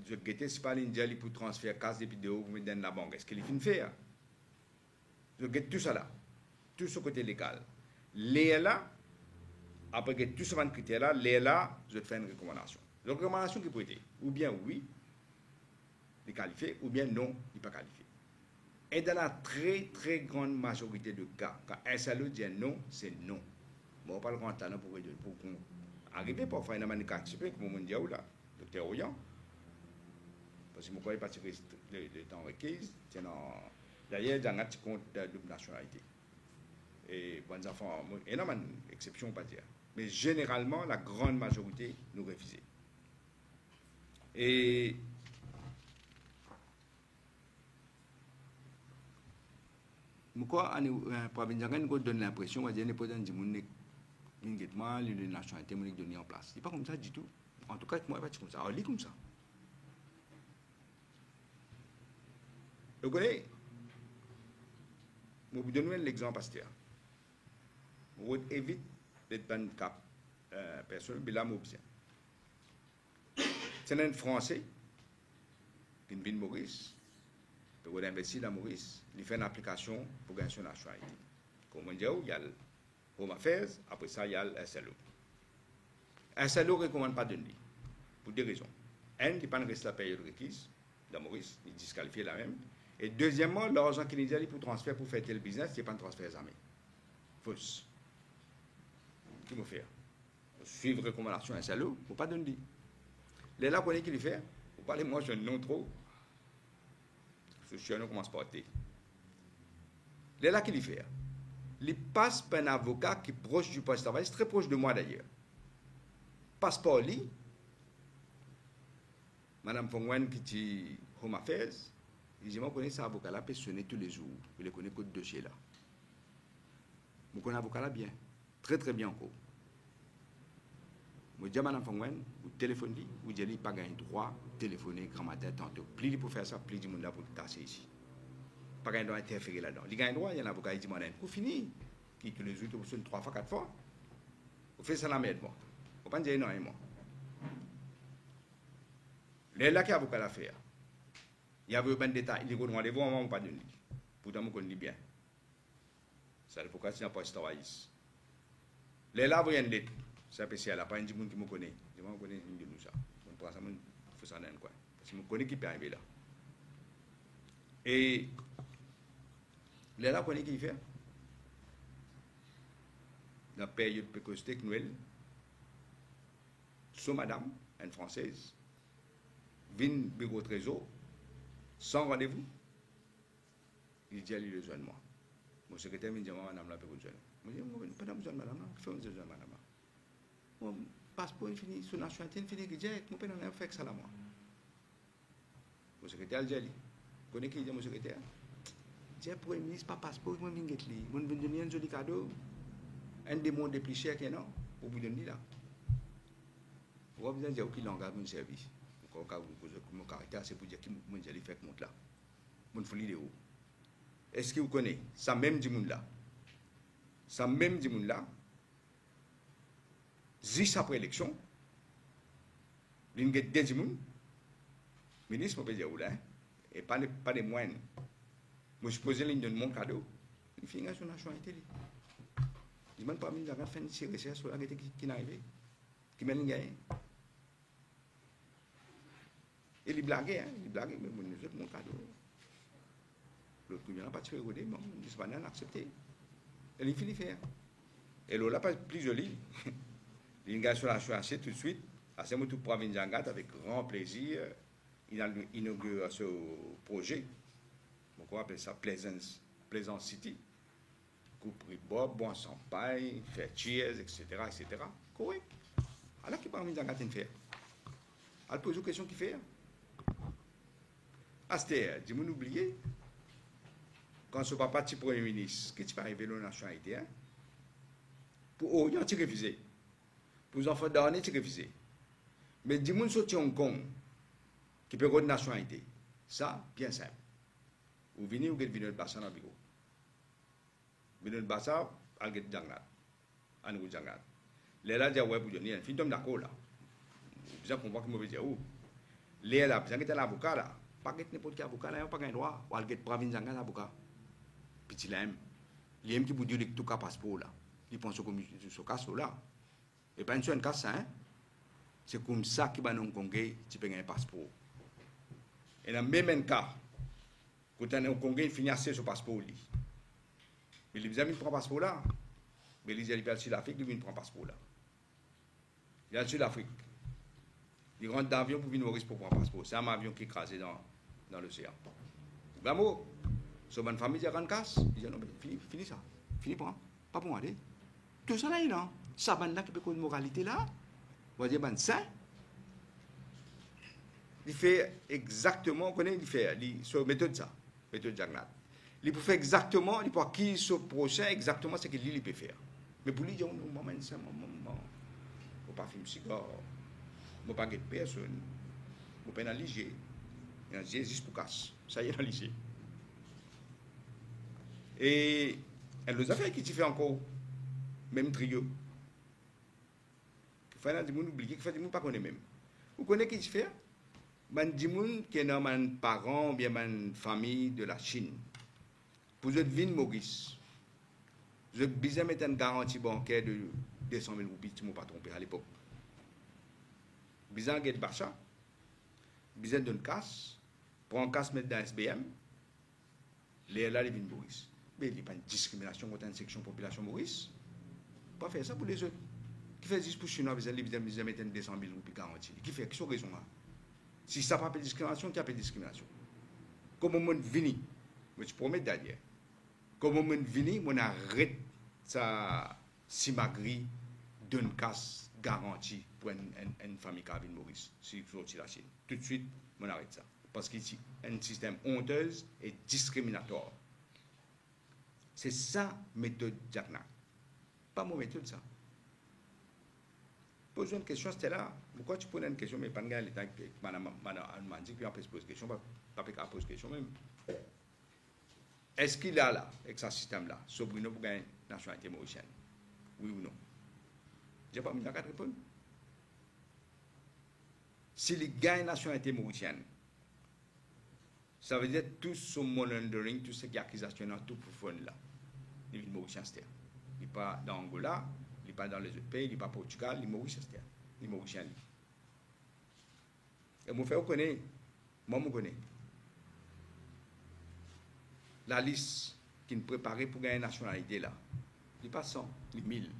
A: Je guettais si pas une dialyse pour transférer casse des vidéos pour me donner la banque. Est-ce qu'il finit de faire? Je guette tout ça là. Tout ce côté légal. Là, après que tout ce critère là, là, je te fais une recommandation. La recommandation qui peut être ou bien oui, il est qualifié, ou bien non, il n'est pas qualifié. Et dans la très très grande majorité de cas, quand un SLO dit non, c'est non. Bon, on parle de grand talent pour qu'on arrive parfois à une activité, comme on dit là, docteur Oyan. Parce que je ne crois pas que le temps requis, d'ailleurs, il y a un petit compte de double nationalité. Et bon enfants, il y a une exception, on ne peut pas dire. Mais généralement, la grande majorité nous refusent. Et pourquoi nous donne l'impression que les présidents du monde immédiatement les nationalités sont données en place. Ce n'est pas comme ça du tout. En tout cas, moi, je ne suis pas comme ça. On lit comme ça. Vous connaissez? Je vous donne l'exemple pasteur. Vous évitez d'être dans le cap personnel, mais là, c'est un Français qui vient de Maurice. Vous investir dans Maurice. Il fait une application pour gagner son nationalité. Comme on dit, il y a le Home Affairs, après ça, il y a le SLO. SLO ne recommande pas de donner, pour deux raisons. Un, il n'est pas resté la période requise, dans Maurice, il disqualifie la même. Et deuxièmement, l'argent qu'il dit pour transfert pour faire tel business, ce n'est pas un transfert armé. Fausse. Qu'est-ce qu'il faut faire? Suivre recommandation SLO, il ne faut pas donner. Les là, qu'on est qu'il fait, vous parlez, moi, je ne trop. Je suis un homme commence à porter. Les là qu'il fait. Il passe par un avocat qui est proche du poste de travail, c'est très proche de moi d'ailleurs. Passe par lui, Madame Fongwen qui dit Home Affairs, il dit, moi, je connais cet avocat-là, peut sonner tous les jours. Je le connais que ce dossier-là. Je connais l'avocat-là bien. Très, très bien encore. Je dis à Mme Fongwen, vous téléphonez, vous dites qu'il n'a pas gagné droit de téléphoner grand matin tantôt. Plus pour faire ça, plus du monde là pour casser ici. Pas gagné droit d'interférer là-dedans. Il gagne droit, il y a un avocat qui dit, vous finissez. Qui tous les jours, vous sonne 3 fois, 4 fois. Vous faites ça la merde, moi. Vous ne pouvez pas dire non, moi. Là, qu'il y a avocat à faire. Il y a un détail, il y a un rendez-vous, on ne va pas donner. Pourtant, on connaît bien. C'est l'avocat qui n'a pas de travail. Là, vous avez une lettre. C'est spécial, il n'y a pas un monde qui me connaît. Je me connais de nous ça. On prend ça, il faut ça dans quoi. Parce que je connais qui peut arriver là. Et là, vous connaissez qui fait? Dans la période précocité que Noël, son madame, une Française, vient au bureau trésor, sans rendez-vous. Il dit à lui, besoin de moi. Mon secrétaire me dit, madame, la besoin. Je dis, pas besoin de madame, qui fait besoin de madame? Mon passeport est fini, son nationalité est fini, je dis, je ne peux pas faire ça là, moi. Mon secrétaire dit, vous connaissez qui dit mon secrétaire? Je dis, Premier ministre, pas passeport, je vais venir donner un joli cadeau. Un des mots les plus chers qu'il y a, non? Pour vous donner là. Vous avez besoin de dire qu'il engage mon service. Mon caractère, c'est pour dire qu'il m'a dit fait monte là. Mon folie de haut. Est-ce que vous connaissez ça même du monde là? Ça même du monde là, juste après l'élection, L'une qui est ministre, on peut dire, là, et pas des moines. Moi, je posais l'une de mon cadeau. Il finit sur la nationalité. Je ne demande pas de faire une recherche sur la qui est arrivée, qui m'a gagné. Et il blaguait, mais nous autres, mon cadeau. L'autre qui n'a pas tiré au dé, mais il s'est pas accepté. Et il finit faire. Et là, pas plus joli. Il a sur la choisi tout de suite. À ce moment-là, pour venir avec grand plaisir, il a inauguré ce projet. On appelle ça Pleasant City. Couper Bob, bon sans paille, faire cheers, etc. Correct. Alors qu'il va venir faire. Elle pose une question qui fait. Astér, dis-moi n'oubliez, quand ce papa est premier ministre, qu'est-ce qui va arriver dans la nationalité? Pour Orient, tu refusé. Pour les enfants d'année, tu refusé. Mais dis-moi sorti Hong Kong, qui peut avoir une nationalité. Ça, bien simple. Vous venez ou vous venez de bassin dans le bureau. Vous venez de bassin, vous venez de Jangat. À nous, Jangat. Les là, dire ouais, pour donner un film d'accord là. Vous avez compris que je veux dire où. Les là, vous avez un avocat là. Pas que n'importe quel avocat là, pas qu'un droit. Ou avez pas venir Jangat avocat. Petit l'aime. L'aime qui vous dit que tout cas passeport là. Il pense que ce cas là. Et pas une seule cas, hein. C'est comme ça qu'il va nous congrès, tu peux un passeport. Et dans le même cas, quand on est au congrès, il finit assez ce passeport. Mais les amis prennent passeport là. Mais les amis de Sud-Afrique, ils prennent passeport là. Il y a le Sud-Afrique. Ils rentrent d'avion pour venir au risque pour prendre passeport. C'est un avion qui est écrasé dans l'océan. Vamos, sur une famille, il y a une casse. Ils disent non, mais fini ça. Fini pour pas pour aller. Tout ça là, non. Ça, là, qui peut avoir une moralité là. On va dire, ben, ça. Il fait exactement, on connaît, il fait, sur méthode ça, méthode Jagnat. Il peut faire exactement, il peut acquérir ce prochain exactement ce qu'il peut faire. Mais pour lui, il dit, moment, ça, moment, faut pas fumer cigare, faut pas guetter personne, faut pas analyser. Il a juste pour casse. Ça y est, analysé. Et elle nous a fait qui fait encore, même trio. Il faut des gens oublier, il faut des gens pas connaître même. Vous connaissez qui fait? Ben, des gens qui sont un parent ou bien une famille de la Chine. Pour eux, vin Maurice. Je besoin mettre une garantie bancaire de 200 000 roupies, si je ne me pas trompé à l'époque. Besoin de Bacha. Besoin d'une casse. Pour un casse, mettre dans SBM. Là, les vins Maurice. Mais il n'y a pas de discrimination contre une section population Maurice. Pas faire ça pour les autres. Qui fait 10 pour Chinois, besoin de mettre 200 000 roupies garantie. Qui fait, quelle raison là? Si ça n'a pas de discrimination, tu as pas de discrimination. Comme on vient, je te promets d'ailleurs, comme on vient, on arrête ça simagri d'une casse garantie pour une famille qui a Maurice, si vous sortez la Chine. Tout de suite, on arrête ça. Parce qu'il y a un système honteuse et discriminatoire. C'est ça la méthode Jackna. Pas mon méthode, ça. Pose une question, c'était là. Pourquoi tu poses une question, mais pas de gars, madame m'a dit qu'il a posé une question, pas qu'à poser une question même. Est-ce qu'il a là, avec ce système-là, Sobrino pour gagner la nationalité mauricienne? Oui ou non? Je n'ai pas mis dans quatre répondre. S'il gagne la nationalité mauricienne, ça veut dire tout son money laundering, tout ce qui est accusation, tout pour fond là. Il est mauricien, c'est-à-dire. Il n'est pas dans Angola. Il n'est pas dans les autres pays, il n'est pas au Portugal, il est mauricien. Il est mauricien. Et moi, je connais, moi, je connais. La liste qui est préparée pour gagner la nationalité là, il n'est pas 100, il est 1000.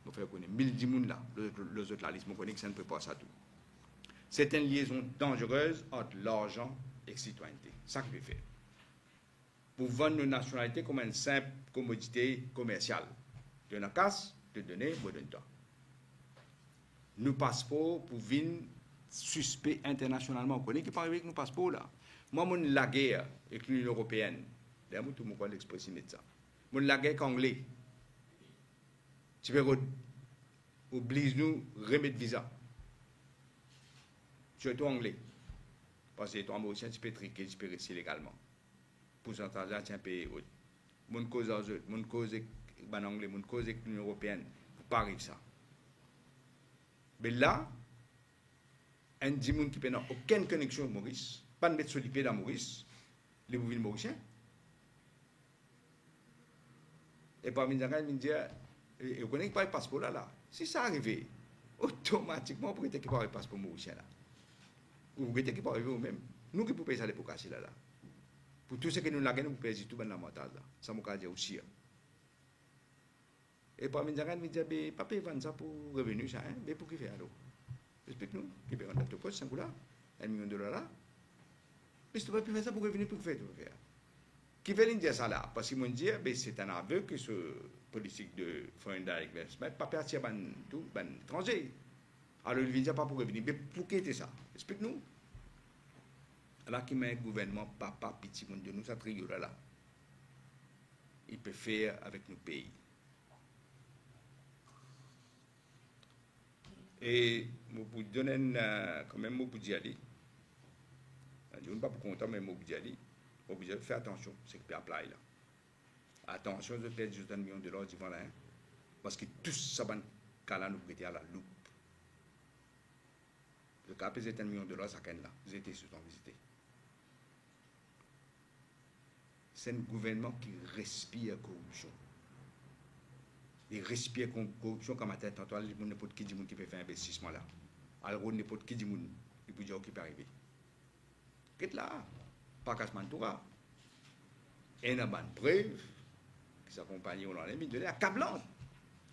A: Je connais 1000 dimoun là, les autres la liste, je connais que ça ne peut pas ça tout. C'est une liaison dangereuse entre l'argent et la citoyenneté. C'est ça qu'il peut faire. Pour vendre nos nationalités comme une simple commodité commerciale. De la casse, de donner, moi donne toi. Nous passeports pour venir suspect internationalement. On connaît qui parle avec nos passeports là. Moi, la guerre avec l'Union européenne. D'ailleurs, tout le monde l'expression de ça. La guerre avec l'anglais. Tu peux obliger nous remettre visa. Surtout anglais. Parce que toi, Mauricien, tu peux triquer, tu peux rester légalement. Pourcentage là, tu es un pays haut. Mon cause aux autres, mon cause en anglais, mon cause avec l'Union européenne, pas arriver ça. Mais là, un dimoun qui n'a aucune connexion avec Maurice, pas de mettre sur l'IP dans Maurice, les bouvines mauriciens. Et parmi les gens, ils me disent, vous connaissez pas le passeport là. Si ça arrive, automatiquement, vous pouvez pas le passeport mauricien là. Ou vous pouvez pas arriver vous-même. Nous qui pouvons payer ça les pour là. Pour tout ce que nous avons, nous pouvons payer tout dans la montagne là. Ça m'a dit aussi. Et parmi les gens, ils me disent, pas payer ça pour revenu, ça, hein? Mais pour qui faire alors? Explique-nous. Qui paye un poste, 5 là, $1 million là. Mais si tu ne peux pas faire ça pour revenu, pour faire. Qui veut dire ça là? Parce qu'ils m'ont dit, c'est un aveu que ce politique de foreign direct investment, pas partir à tout, étranger. Alors il ne vient pas pour revenir. Mais pour qui était ça? Explique-nous. Alors qu'il met un gouvernement, papa, petit monde de nous, ça trio là. Il peut faire avec nos pays. Et pour donner quand même mot pour dire, je ne suis pas pour content, mais mot pour dire, fais attention, c'est que tu apply là. Attention, je perds juste $1 million devant là, parce que tout ça, là, nous prêter à la loupe. Le cas pesait $1 million, ça qu'est là. Vous étiez sur ton visité. C'est un gouvernement qui respire corruption. Il respire corruption comme à tête tantôt, n'importe qui dit qui peut faire un investissement là. Alors, n'importe qui dit il peut dire qui peut arriver. Qu'est-ce là? Pas Kasmantoura. Et il y a une preuve qui s'accompagne au long de la à Cablan.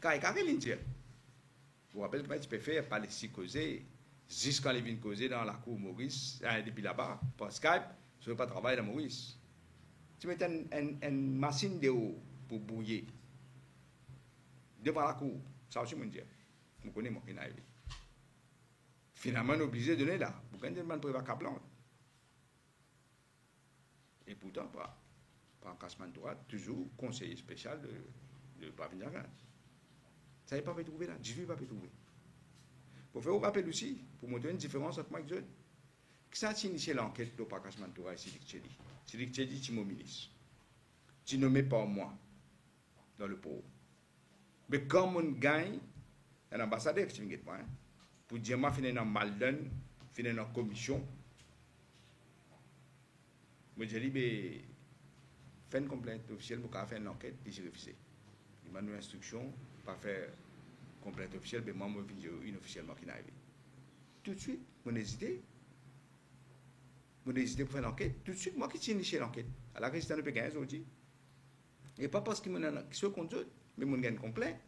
A: Car il y a l'Indien. Vous vous rappelez que tu peux faire par les six causer, jusqu'à les vignes causer dans la cour Maurice, depuis là-bas, par Skype, je ne veux pas travailler dans Maurice. Tu mets une machine de haut pour bouiller. Devant la cour, ça aussi, mon Dieu. Vous connaissez mon qui arrivé. Finalement, on est obligé de donner là. Vous connaissez le preuve à Cablan. Et pourtant, par Kasmantoura, toujours conseiller spécial de Pavinjagan. Ça n'est pas pu trouver là. Je n'ai pas pu trouver. Pour faire un rappel aussi, pour montrer une différence entre moi et John. Qui ça a initié l'enquête de Kasmantoura et Sidik Tchedi? Sidik Tchedi, tu es mon ministre. Tu nommé par moi dans le pot. Mais quand on gagne, un ambassadeur qui me moi, pour dire moi, je suis dans Malden, je suis dans la commission. Moi, j'ai dit, faire une complainte officielle pour faire une enquête, et j'ai refusé. Il m'a donné une instruction, pas faire complainte officielle, mais moi, je vais inofficiellement qui n'arrive. Tout de suite, je hésité. Je hésité pour faire l'enquête. Tout de suite, moi qui suis initié l'enquête. À la résistance de Pékin, aujourd'hui. Et pas parce qu'ils sont contre eux, mais ils gagnent complet.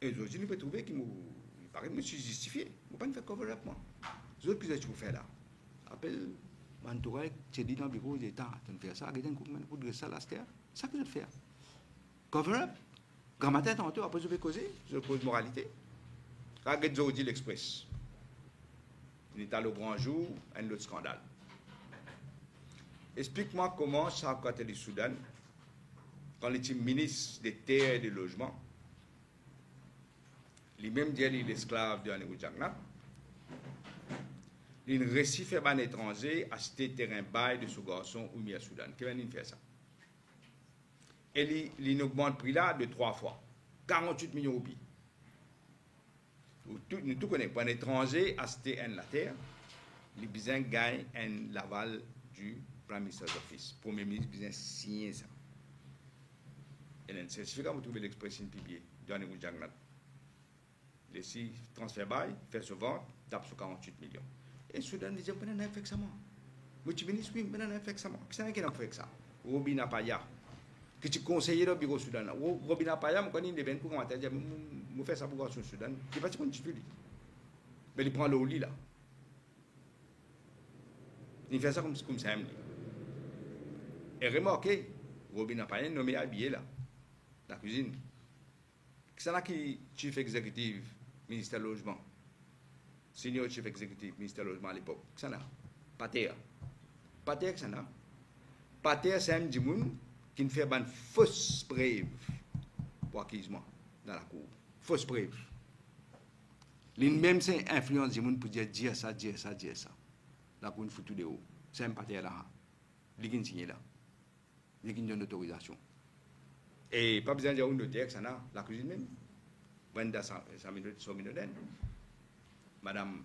A: Et aujourd'hui, ils peuvent trouver qu'ils paraît que je me suis justifié. Je ne peux pas me faire cover-up, moi. Les autres, qu'est-ce que vous faites là? Appelle. Mantoura, tu dit dans le bureau d'État, tu fais ça, tu coup de ça, là, c'est ça que je fais. Cover-up, grand matin, tantôt, après je vais causer, je cause moralité. Regarde, je dis l'Express. Il est à le grand jour, un autre scandale. Explique-moi comment ça a été le Soudan, quand il était ministre des Terres et des Logements, lui-même dit qu'il est l'esclave de Anéou Djagnat. Il récit un étranger acheter terrain bail de ce garçon ou mis à Soudan. Qui vient de faire ça? Et il augmente le prix là de 3 fois. 48 millions de roupies. Nous tout connaissons. Pour un étranger acheter la terre, il besoin gagne un l'aval du Prime Minister's Office. Le Premier ministre besoin signer ça. Et un certificat, vous trouvez l'expression publiée. Dans les Jagnat. Les 6 transferts bail, fait se vendre, tape sur 48 millions. Et le Soudan disait, mais on a fait ça. Moi, tu ministre, oui, mais on a fait ça. Qui est-ce qui a fait ça? Robina Paya. Qui tu conseiller dans le bureau Soudan. Robina Paya, je connais des gens qui ont dit, je fais ça pour le Soudan. Je ne sais pas si tu dis. Mais il prend le lit là. Il fait ça comme ça. Et remarquez, Robina Paya nommé habillé là, la cuisine. Qui est-ce qui chef exécutif, ministère du Logement? Senior chef exécutif, ministère du Logement à l'époque. Ça n'a. Pater. Pater, ça n'a. Pater, c'est un djimoun qui ne fait pas une fausse preuve pour acquisement dans la cour. Fausse preuve. Lui-même, c'est influence djimoun pour dire ça. La cour, il faut tout de haut. C'est un pater là. Il qui signé là. Il qui donne l'autorisation. Et pas besoin de dire une notaire, ça n'a. La cuisine même. 22 minutes. madame,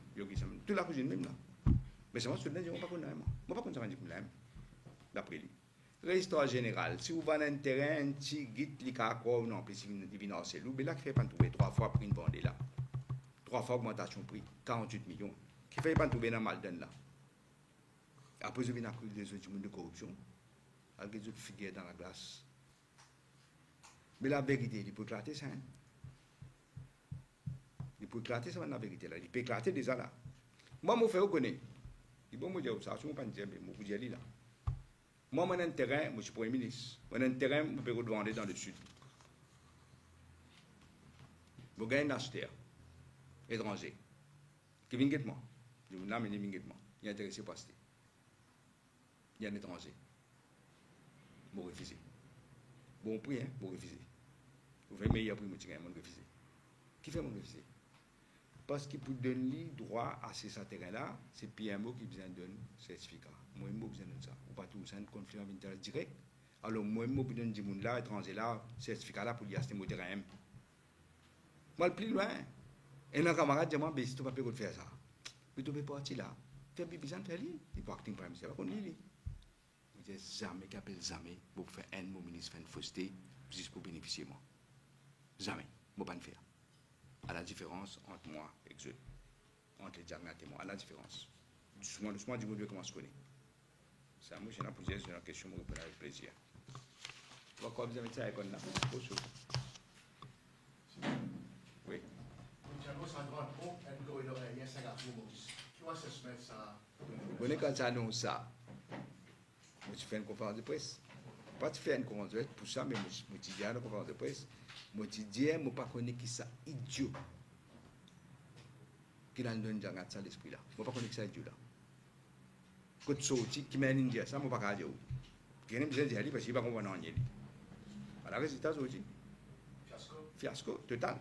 A: tout la cuisine même là. Mais c'est moi, je ne pas connaître. Moi, pas connaître ça, d'après lui. L'histoire générale, si vous vendez un terrain, si vous avez un non, puis si vous avez financé, vous là, qui fait pas trouver 3 fois prix de vendre là. 3 fois augmentation de prix, 48 millions. Qui fait pas trouver dans Malden là. Après, vous avez accusé des autres de corruption, avec des autres figures dans la glace. Mais la vérité, il peut éclater ça. Hein? Il peut éclater ça, la vérité là. Il peut éclater déjà là. Moi, je fais reconnaître. Il peut me dire ça, je ne peux pas dire, mais je peux dire là. Moi, j'ai un terrain, je suis Premier ministre. J'ai un terrain, je peux le vendre dans le sud. Je gagne un acheteur étranger qui vient de moi. Je vous l'amène immédiatement. Il est intéressé par acheter. Il y a un étranger. Je refuse. Bon prix, hein, je refuse. Vous faites meilleur prix, je refuse. Qui fait mon refus? Parce qu'il peut donner droit à ces terrains-là, c'est PMO qui besoin de donner certificat. Moi, je besoin de ça. Ou pas tout, c'est un conflit d'intérêt direct. Alors, moi, je besoin de gens là, étrangers là, certificat là pour y acheter mon terrain. Moi, le plus loin. Et un camarade dit, moi, si tu ne peux pas faire ça, tu ne peux pas partir là. Tu as besoin de faire ça. Il faut acting prime minister. Vous dites jamais qu'il appelle jamais pour faire un mon ministre faire une fausseté juste pour bénéficier moi. Jamais. Je ne peux pas le faire. À la différence entre moi et eux, entre les diagnates et moi, à la différence. Doucement, doucement, du monde comment se connaît. Ça, moi, je n'ai pas posé une question, je répondre avec plaisir. Pourquoi vous avez dit ça avec là? Oui. Vous connaissez quand ça annonce ça? Je fais une conférence de presse. Pas de faire une conférence de presse pour ça, mais je dis à la conférence de presse. Moi, je dis, je ne pas connaître qui ça idiot qui n'a pas de ça l'esprit là. Je ne pas connaître qui ça idiot là. Quand tu sortis, qui m'a dit ça, je ne pas connaître. Je ne sais pas parce qu'il ne va pas comprendre rien. Alors, les résultats sortis. Fiasco total.